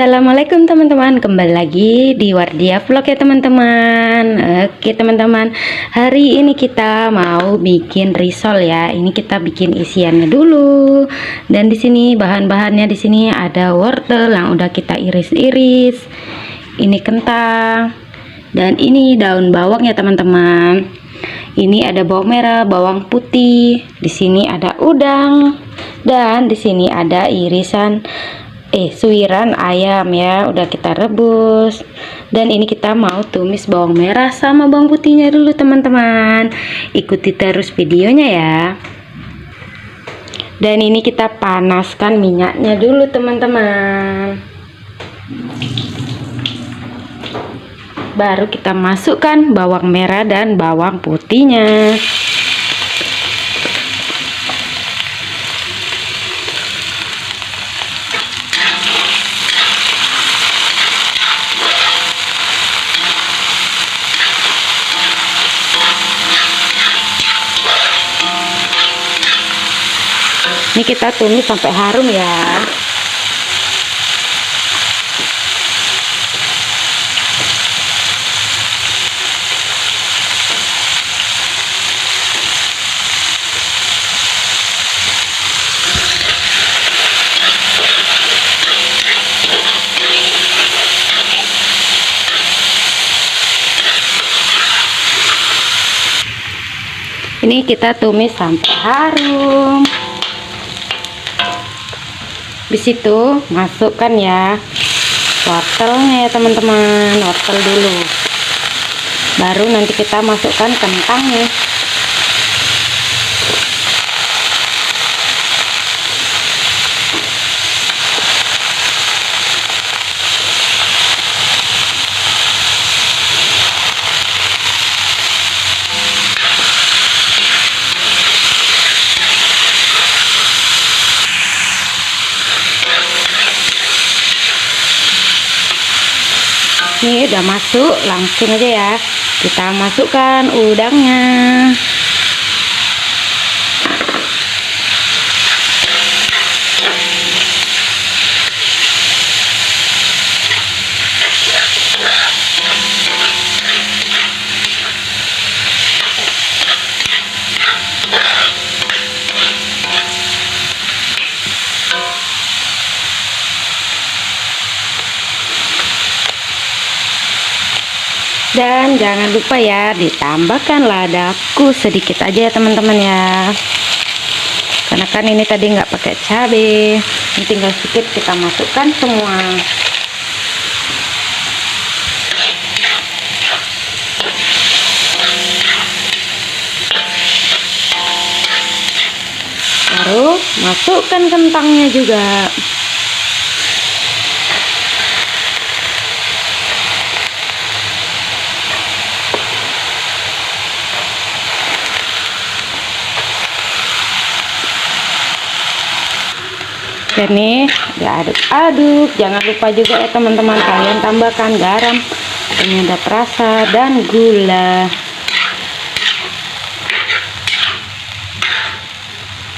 Assalamualaikum teman-teman, kembali lagi di Wardia Vlog ya teman-teman. Oke teman-teman, hari ini kita mau bikin risol ya. Ini kita bikin isiannya dulu. Dan di sini bahan-bahannya di sini ada wortel yang udah kita iris-iris. Ini kentang dan ini daun bawang ya teman-teman. Ini ada bawang merah, bawang putih. Di sini ada udang dan di sini ada irisan suiran ayam ya, udah kita rebus. Dan ini kita mau tumis bawang merah sama bawang putihnya dulu teman-teman. Ikuti terus videonya ya. Dan ini kita panaskan minyaknya dulu teman-teman. Baru kita masukkan bawang merah dan bawang putihnya. Ini kita tumis sampai harum ya. Ini kita tumis sampai harum. Di situ masukkan ya wortelnya ya teman-teman, wortel dulu. Baru nanti kita masukkan kentangnya. Ini udah masuk, langsung aja ya kita masukkan udangnya. Dan jangan lupa ya ditambahkan ladaku sedikit aja ya teman-teman ya, karena kan ini tadi nggak pakai cabai. Ini tinggal sedikit kita masukkan semua. Baru masukkan kentangnya juga. Dan nih diaduk-aduk. Jangan lupa juga ya teman-teman, kalian tambahkan garam, penyedap rasa dan gula.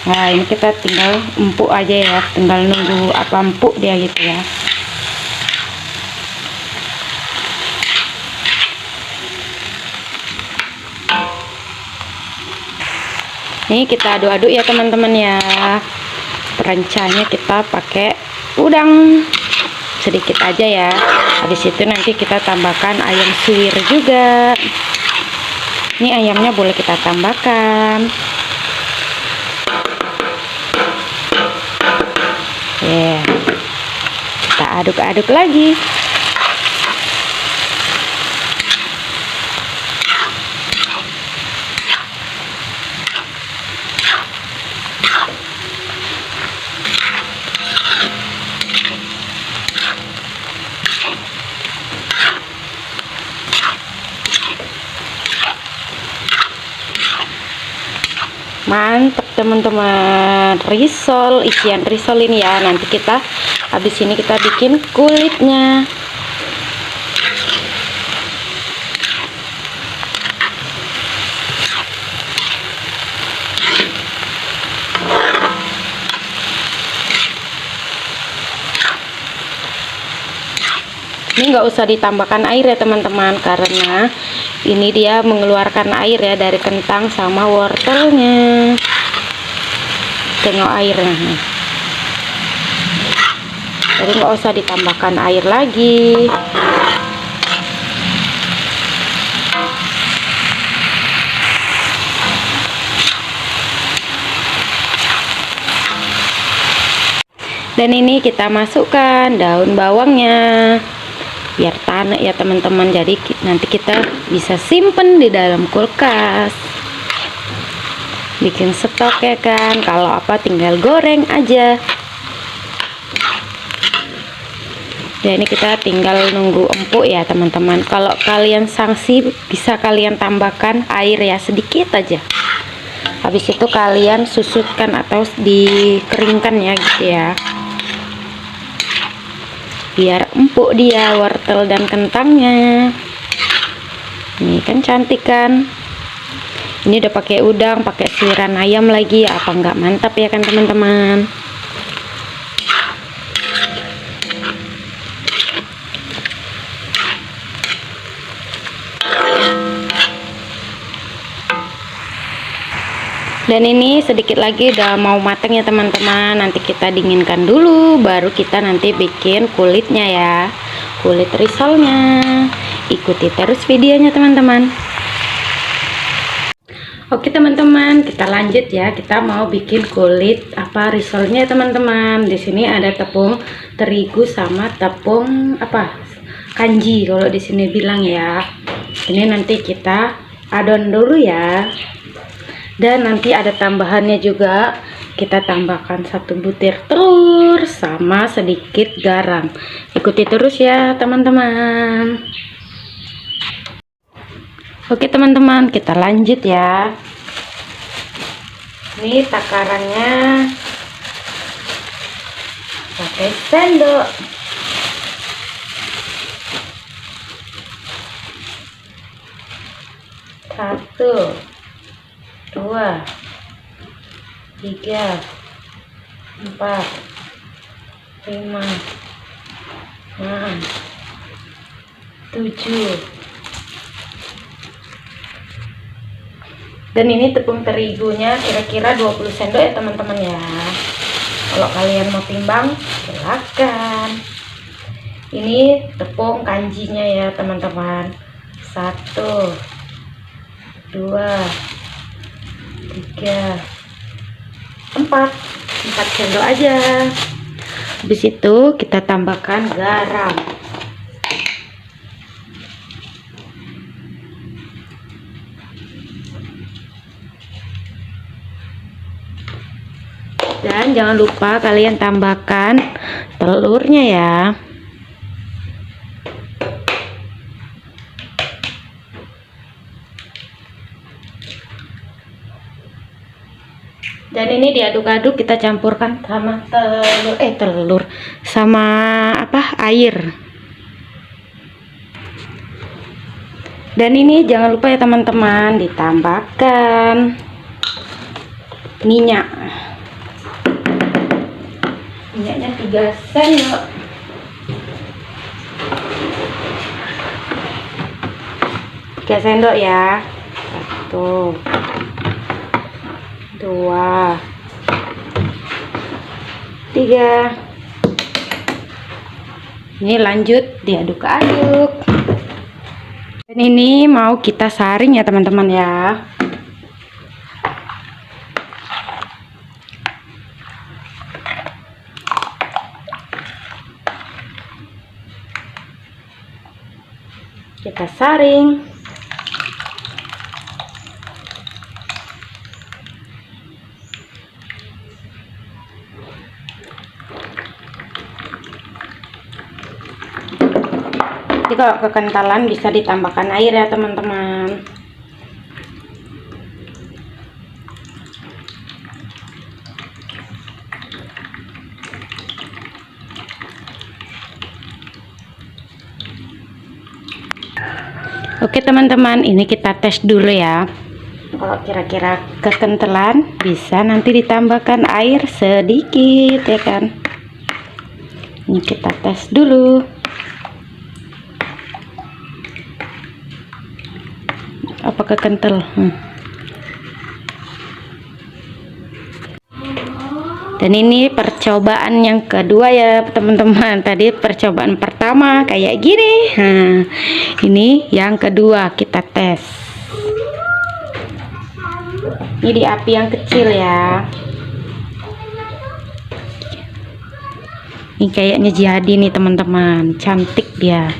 Nah ini kita tinggal empuk aja ya, tinggal nunggu apa empuk dia gitu ya. Ini kita aduk-aduk ya teman-teman ya. Perancanya kita pakai udang sedikit aja ya. Habis itu nanti kita tambahkan ayam suwir juga. Ini ayamnya boleh kita tambahkan. Ya, kita aduk-aduk lagi. Mantap teman-teman, risol, isian risol ini ya. Nanti kita habis ini kita bikin kulitnya. Ini nggak usah ditambahkan air ya teman-teman, karena ini dia mengeluarkan air ya dari kentang sama wortelnya. Tengok airnya, jadi nggak usah ditambahkan air lagi. Dan ini kita masukkan daun bawangnya biar tanek ya teman-teman, jadi nanti kita bisa simpen di dalam kulkas, bikin stok ya kan. Kalau apa tinggal goreng aja. Ya, ini kita tinggal nunggu empuk ya teman-teman. Kalau kalian sangsi bisa kalian tambahkan air ya sedikit aja. Habis itu kalian susutkan atau dikeringkan ya gitu ya, biar empuk dia wortel dan kentangnya. Ini kan cantik kan. Ini udah pakai udang, pakai suiran ayam lagi, apa enggak mantap ya kan teman-teman. Dan ini sedikit lagi udah mau mateng ya teman-teman. Nanti kita dinginkan dulu, baru kita nanti bikin kulitnya ya, kulit risolnya. Ikuti terus videonya teman-teman. Oke teman-teman, kita lanjut ya. Kita mau bikin kulit risolnya teman-teman. Di sini ada tepung terigu sama tepung kanji kalau di sini bilang ya. Ini nanti kita adon dulu ya. Dan nanti ada tambahannya juga, kita tambahkan 1 butir telur sama sedikit garam. Ikuti terus ya teman-teman. Oke teman-teman, kita lanjut ya. Ini takarannya pakai sendok. Satu, 2, 3, 4, 5, 6, 7. Dan ini tepung terigunya kira-kira 20 sendok ya teman-teman ya. Kalau kalian mau timbang silakan. Ini tepung kanjinya ya teman-teman. 1, 2, 3, 4 sendok aja. Habis itu kita tambahkan garam. Dan jangan lupa kalian tambahkan telurnya ya. Dan ini diaduk-aduk, kita campurkan sama telur sama air. Dan ini jangan lupa ya teman-teman, ditambahkan minyak. Minyaknya 3 sendok. Ya. 1, 2, 3. Ini lanjut diaduk-aduk. Dan ini mau kita saring ya teman-teman ya. Kita saring. Jadi kalau kekentalan bisa ditambahkan air ya teman-teman. Oke teman-teman, ini kita tes dulu ya. Kalau kira-kira kekentalan bisa nanti ditambahkan air sedikit ya kan. Ini kita tes dulu. Apakah kental? Dan ini percobaan yang kedua ya teman-teman. Tadi percobaan pertama kayak gini. Nah, ini yang kedua kita tes. Ini di api yang kecil ya. Ini kayaknya jadi nih teman-teman. Cantik dia.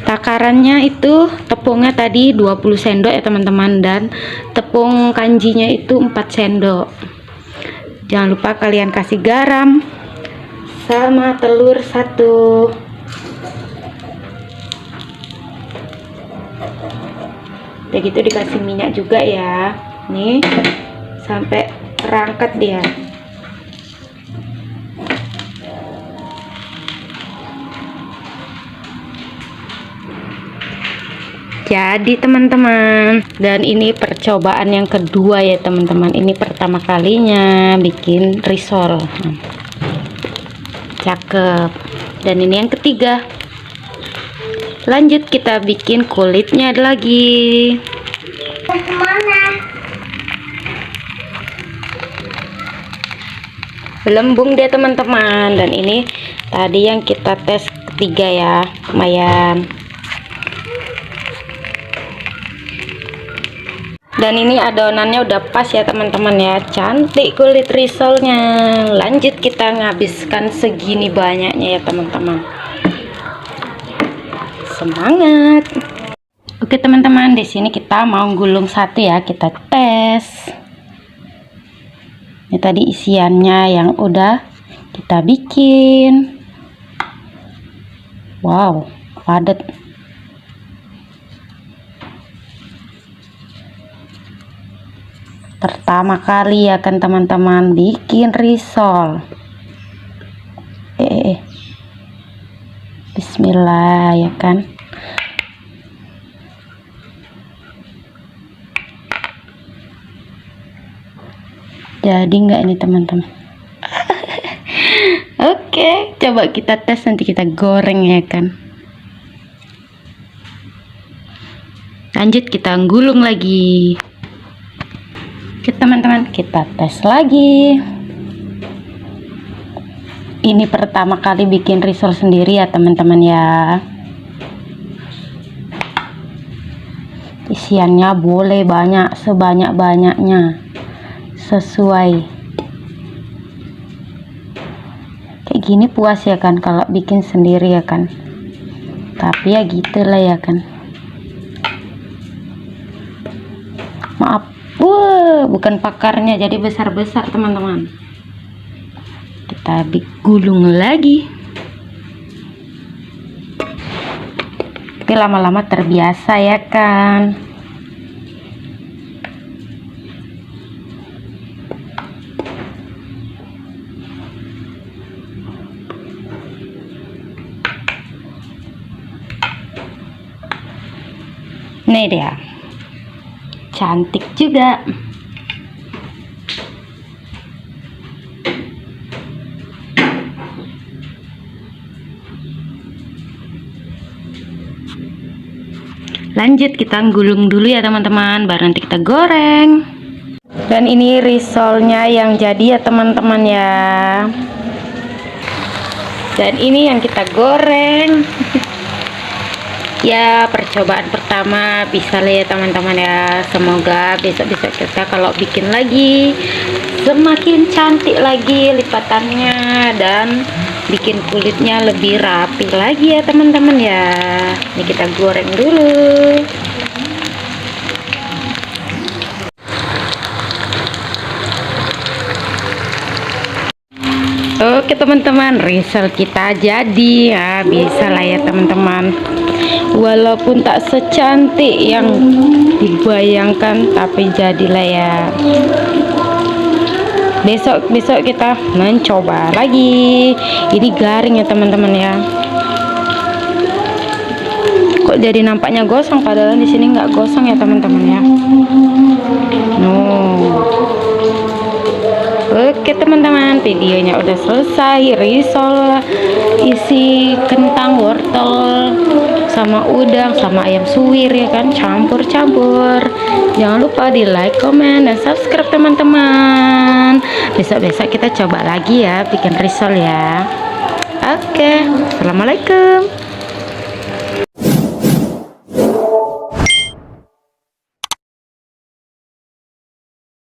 Takarannya itu tepungnya tadi 20 sendok ya teman-teman, dan tepung kanjinya itu 4 sendok. Jangan lupa kalian kasih garam sama telur 1. Kayak gitu, dikasih minyak juga ya. Nih sampai terangkat dia. Jadi teman-teman, dan ini percobaan yang kedua ya teman-teman. Ini pertama kalinya bikin risol. Cakep. Dan ini yang ketiga. Lanjut kita bikin kulitnya lagi. Belembung dia teman-teman. Dan ini tadi yang kita tes ketiga ya, lumayan. Dan ini adonannya udah pas ya teman-teman ya, cantik kulit risolnya. Lanjut kita ngabiskan segini banyaknya ya teman-teman. Semangat. Oke teman-teman, di sini kita mau gulung satu ya, kita tes. Ini tadi isiannya yang udah kita bikin. Wow, padat. Pertama kali ya kan teman-teman bikin risol. Bismillah ya kan. Jadi nggak ini teman-teman? Oke, coba kita tes, nanti kita goreng ya kan. Lanjut kita gulung lagi. Oke teman-teman, kita tes lagi. Ini pertama kali bikin risol sendiri ya teman-teman ya. Isiannya boleh banyak, sebanyak-banyaknya, sesuai. Kayak gini puas ya kan kalau bikin sendiri ya kan. Tapi ya gitulah ya kan. Maaf, bukan pakarnya jadi besar-besar teman-teman. Kita gulung lagi. Tapi lama-lama terbiasa ya kan. Nih dia, cantik juga. Lanjut kita gulung dulu ya teman-teman, baru nanti kita goreng. Dan ini risolnya yang jadi ya teman-teman ya. Dan ini yang kita goreng. Ya, percobaan pertama bisa lah ya teman-teman ya. Semoga besok-besok kita kalau bikin lagi semakin cantik lagi lipatannya, dan bikin kulitnya lebih rapi lagi ya teman-teman ya. Ini kita goreng dulu. Oke teman-teman, risol kita jadi ya, bisa lah ya teman-teman. Walaupun tak secantik yang dibayangkan, tapi jadilah ya. Besok kita mencoba lagi. Ini garing ya teman-teman ya. Kok jadi nampaknya gosong, padahal di sini nggak gosong ya teman-teman ya. Oke teman-teman, videonya udah selesai. Risol isi kentang, wortel, sama udang, sama ayam suwir ya kan, campur-campur. Jangan lupa di like, komen, dan subscribe teman-teman. Besok-besok kita coba lagi ya bikin risol ya. Oke, assalamualaikum.